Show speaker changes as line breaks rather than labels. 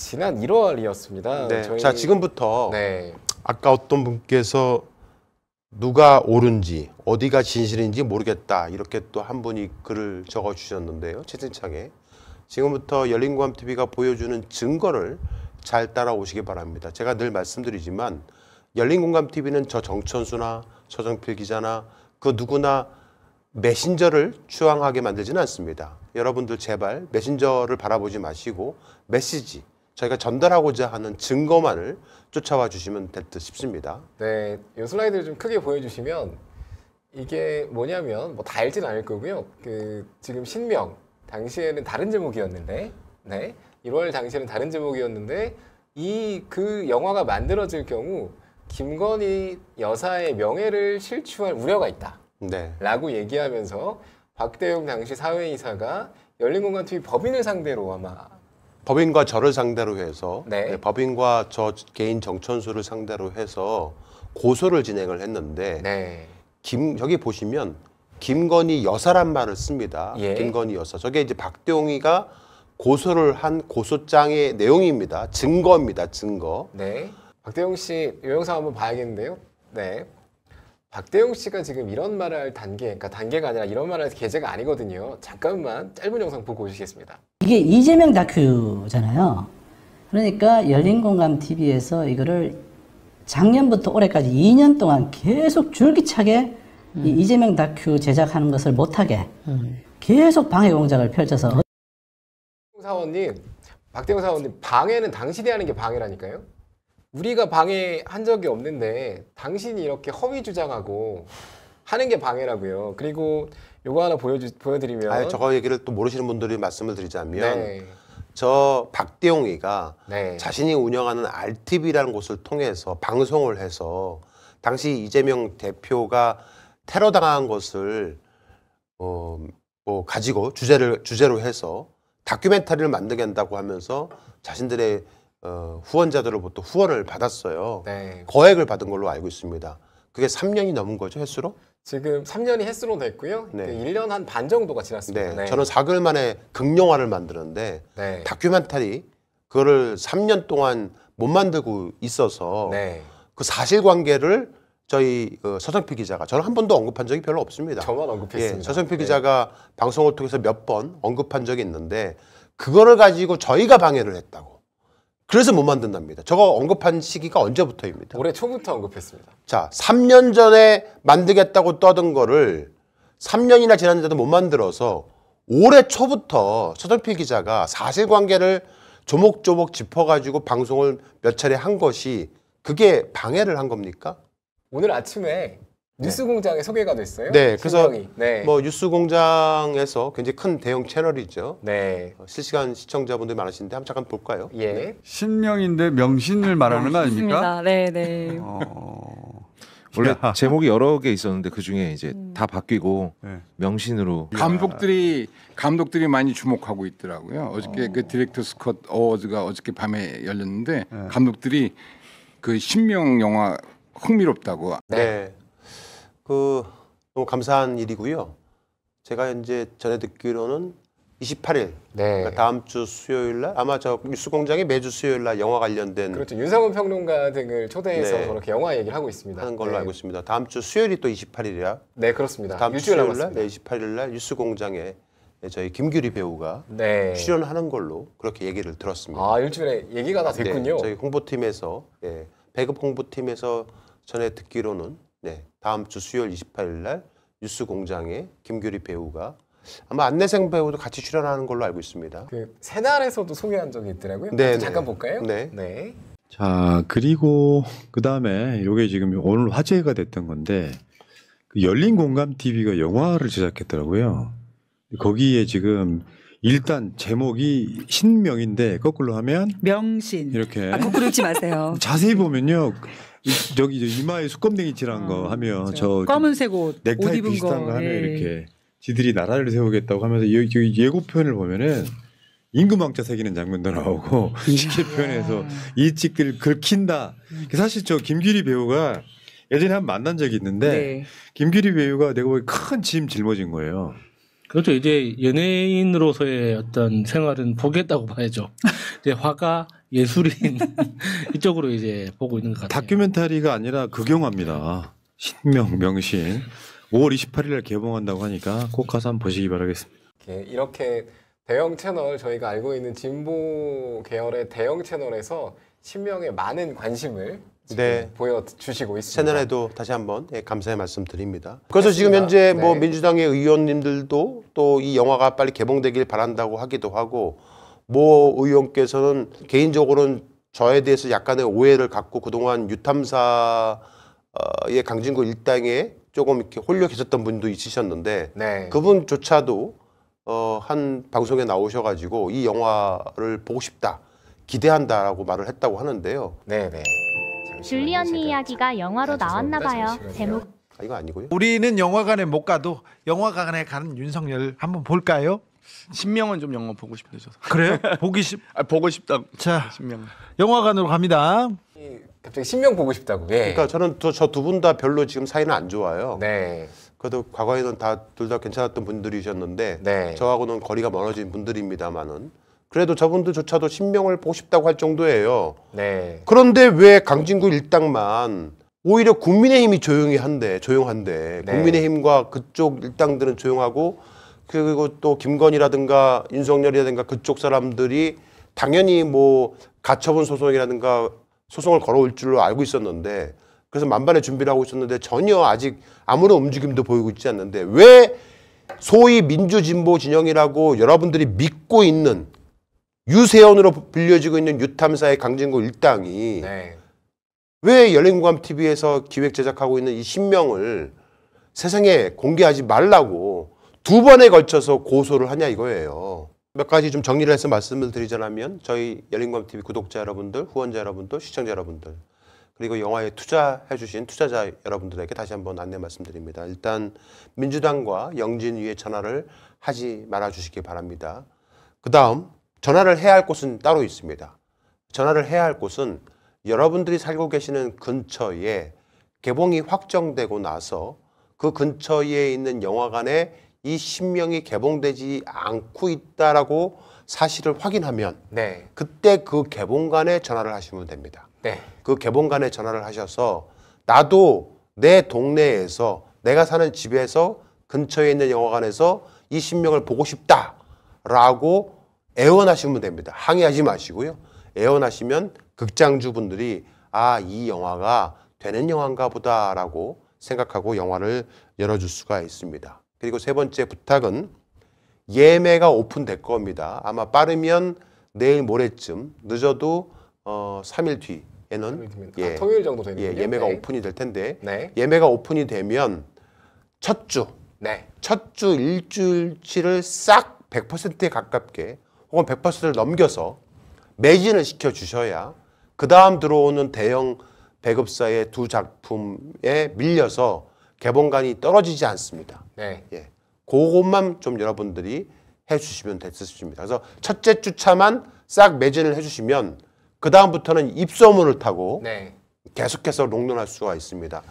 지난 1월이었습니다.
네. 자, 지금부터
네.
아까 어떤 분께서 누가 옳은지 어디가 진실인지 모르겠다 이렇게 또 한 분이 글을 적어 주셨는데요. 채팅창에 지금부터 열린공감TV가 보여주는 증거를 잘 따라오시기 바랍니다. 제가 늘 말씀드리지만 열린공감TV는 저 정천수나 서정필 기자나 그 누구나 메신저를 추앙하게 만들지는 않습니다. 여러분들 제발 메신저를 바라보지 마시고 메시지, 저희가 전달하고자 하는 증거만을 쫓아와 주시면 될 듯 싶습니다.
네, 이 슬라이드를 좀 크게 보여주시면 이게 뭐냐면 뭐 다 알진 않을 거고요. 지금 신명 당시에는 다른 제목이었는데, 네, 1월 당시에는 다른 제목이었는데 그 영화가 만들어질 경우 김건희 여사의 명예를 실추할 우려가 있다.
네.
라고 얘기하면서 박대웅 당시 사회이사가 열린공감TV 법인을 상대로 아마
법인과 저를 상대로 해서
네.
법인과 저 개인 정천수를 상대로 해서 고소를 진행을 했는데
네.
여기 보시면 김건희 여사란 말을 씁니다.
예.
김건희 여사. 저게 이제 박대웅이가 고소를 한 고소장의 내용입니다. 증거입니다. 증거.
네. 박대웅 씨 이 영상 한번 봐야겠는데요. 네. 박대웅 씨가 지금 이런 말을 할 그러니까 단계가 아니라 이런 말을 할 계제가 아니거든요. 잠깐만 짧은 영상 보고 오시겠습니다.
이게 이재명 다큐잖아요. 그러니까 열린공감TV에서 이거를 작년부터 올해까지 2년 동안 계속 줄기차게 이 이재명 다큐 제작하는 것을 못하게 계속 방해 공작을 펼쳐서
박대웅 사원님 방해는 당신이 하는 게 방해라니까요. 우리가 방해한 적이 없는데 당신이 이렇게 허위 주장하고 하는 게 방해라고요. 그리고 요거 하나 보여드리면
저거 얘기를 또 모르시는 분들이 말씀을 드리자면
네.
저 박대웅이가
네.
자신이 운영하는 RTV라는 곳을 통해서 방송을 해서 당시 이재명 대표가 테러 당한 것을 가지고 주제로 해서 다큐멘터리를 만들겠다고 하면서 자신들의 후원자들로부터 후원을 받았어요.
네.
거액을 받은 걸로 알고 있습니다. 그게 3년이 넘은 거죠, 횟수로?
지금 3년이 횟수로 됐고요.
네.
1년 한 반 정도가 지났습니다.
네.
네.
저는 4개월 만에 극영화를 만드는데
네.
다큐멘터리 그거를 3년 동안 못 만들고 있어서
네.
그 사실관계를 저희 서정필 기자가 저는 한 번도 언급한 적이 별로 없습니다.
저만 언급했습니다.
예, 서정필
네.
기자가 방송을 통해서 몇 번 언급한 적이 있는데 그거를 가지고 저희가 방해를 했다고. 그래서 못 만든답니다. 저거 언급한 시기가 언제부터입니다.
올해 초부터 언급했습니다.
자, 3년 전에 만들겠다고 떠든 거를 3년이나 지났는데도 못 만들어서 올해 초부터 서정필 기자가 사실관계를 조목조목 짚어가지고 방송을 몇 차례 한 것이 그게 방해를 한 겁니까?
오늘 아침에 뉴스공장에 소개가 됐어요.
네, 그래서
신명이. 네.
뭐 뉴스공장에서 굉장히 큰 대형 채널이죠.
네.
실시간 시청자분들이 많으신데 한번 잠깐 볼까요?
예.
신명인데 명신을 말하는 거 아닙니까?
네, 네.
원래 제목이 여러 개 있었는데 그 중에 이제 다 바뀌고
네.
명신으로
감독들이 많이 주목하고 있더라고요. 어저께 그 디렉터 스컷 어워즈가 어저께 밤에 열렸는데 감독들이 그 신명 영화 흥미롭다고.
네. 너무 감사한 일이고요. 제가 이제 전에 듣기로는 28일,
네.
그러니까 다음 주 수요일 날 아마 저 뉴스공장이 매주 수요일 날 영화 관련된
그렇죠. 윤상훈 평론가 등을 초대해서
네.
저렇게 영화 얘기를 하고 있습니다.
하는 걸로
네.
알고 있습니다. 다음 주 수요일이 또 28일이야.
네, 그렇습니다.
다음 주
일주일
수요일 날,
남았습니다.
네, 28일 날 뉴스공장에 저희 김규리 배우가
네.
출연하는 걸로 그렇게 얘기를 들었습니다.
아, 일주일에 얘기가 다 됐군요.
네, 저희 홍보팀에서 배급 홍보팀에서 전에 듣기로는 다음 주 수요일 28일 날 뉴스공장에 김규리 배우가 아마 안내생 배우도 같이 출연하는 걸로 알고 있습니다.
그 새날에서도 소개한 적이 있더라고요.
네,
잠깐
네.
볼까요?
네.
네.
자, 그리고 그 다음에 요게 지금 오늘 화제가 됐던 건데 그 열린공감TV가 영화를 제작했더라고요. 거기에 지금 일단 제목이 신명인데 거꾸로 하면
명신.
이렇게
거꾸로 읽지 마세요.
자세히 보면요. 저기 이마에 수검댕이 칠한 거 하면 저
검은색 옷, 옷
넥타이
입은
비슷한
거.
거 하면
예.
이렇게 지들이 나라를 세우겠다고 하면서 예고편을 보면은 임금왕자 새기는 장면도 나오고 쉽게 표현해서 이 찍기를 긁힌다. 사실 저 김규리 배우가 예전에 한 번 만난 적이 있는데
네.
김규리 배우가 내가 보기 큰 짐 짊어진 거예요.
그렇죠. 이제 연예인으로서의 어떤 생활은 포기했다고 봐야죠. 이제 화가 예술인 이쪽으로 이제 보고 있는 것 같아요.
다큐멘터리가 아니라 극영화입니다. 신명 명신 5월 28일 날 개봉한다고 하니까 꼭 가서 한번 보시기 바라겠습니다.
이렇게 대형 채널 저희가 알고 있는 진보 계열의 대형 채널에서 신명에 많은 관심을
네.
보여주시고 있습니다.
채널에도 다시 한번 감사의 말씀 드립니다. 그래서 지금 현재 뭐
네.
민주당의 의원님들도 또 이 영화가 빨리 개봉되길 바란다고 하기도 하고 모 의원께서는 개인적으로는 저에 대해서 약간의 오해를 갖고 그동안 유탐사의 강진구 일당에 조금 이렇게 홀려 계셨던 분도 있으셨는데
네.
그분조차도 한 방송에 나오셔가지고 이 영화를 보고 싶다, 기대한다라고 말을 했다고 하는데요.
네네.
줄리 언니 이야기가 영화로 나왔나 봐요. 제목.
이거 아니고요.
우리는 영화관에 못 가도 영화관에 가는 윤석열 한번 볼까요?
신명은 좀 영화 보고 싶은데 저도.
그래요? 보기 싶.
보고 싶다.
자,
신명.
영화관으로 갑니다.
갑자기 신명 보고 싶다고. 예.
그러니까 저는 저 두 분 다 별로 지금 사이는 안 좋아요.
네.
그래도 과거에는 둘 다 괜찮았던 분들이셨는데
네.
저하고는 거리가 멀어진 분들입니다만은 그래도 저분들조차도 신명을 보고 싶다고 할 정도예요.
네.
그런데 왜 강진구 일당만 오히려 국민의힘이 조용한데
네.
국민의힘과 그쪽 일당들은 조용하고 그리고 또 김건희라든가 윤석열이라든가 그쪽 사람들이 당연히 뭐 가처분 소송이라든가 소송을 걸어올 줄로 알고 있었는데 그래서 만반의 준비를 하고 있었는데 전혀 아직 아무런 움직임도 보이고 있지 않는데 왜 소위 민주진보 진영이라고 여러분들이 믿고 있는 유세연으로 불려지고 있는 유탐사의 강진구 일당이
네.
왜 열린공감TV에서 기획 제작하고 있는 이 신명을 세상에 공개하지 말라고 2번에 걸쳐서 고소를 하냐 이거예요. 몇 가지 좀 정리를 해서 말씀을 드리자면 저희 열린공감TV 구독자 여러분들, 후원자 여러분들, 시청자 여러분들 그리고 영화에 투자해 주신 투자자 여러분들에게 다시 한번 안내 말씀드립니다. 일단 민주당과 영진위에 전화를 하지 말아 주시기 바랍니다. 그 다음 전화를 해야 할 곳은 따로 있습니다. 전화를 해야 할 곳은 여러분들이 살고 계시는 근처에 개봉이 확정되고 나서 그 근처에 있는 영화관에 이 신명이 개봉되지 않고 있다라고 사실을 확인하면
네.
그때 그 개봉관에 전화를 하시면 됩니다.
네.
그 개봉관에 전화를 하셔서 나도 내 동네에서 내가 사는 집에서 근처에 있는 영화관에서 이 신명을 보고 싶다라고 애원하시면 됩니다. 항의하지 마시고요. 애원하시면 극장주분들이 아, 이 영화가 되는 영화인가 보다라고 생각하고 영화를 열어줄 수가 있습니다. 그리고 세 번째 부탁은 예매가 오픈될 겁니다. 아마 빠르면 내일 모레쯤 늦어도 3일 뒤에는
토요일 정도 되는
예매가
네.
오픈이 될 텐데
네.
예매가 오픈이 되면 첫 주 일주일치를 싹 100%에 가깝게 혹은 100%를 넘겨서 매진을 시켜 주셔야 그 다음 들어오는 대형 배급사의 두 작품에 밀려서 개봉관이 떨어지지 않습니다.
네.
예, 그것만 좀 여러분들이 해주시면 됐습니다. 그래서 첫째 주차만 싹 매진을 해주시면 그 다음부터는 입소문을 타고
네.
계속해서 롱런할 수가 있습니다.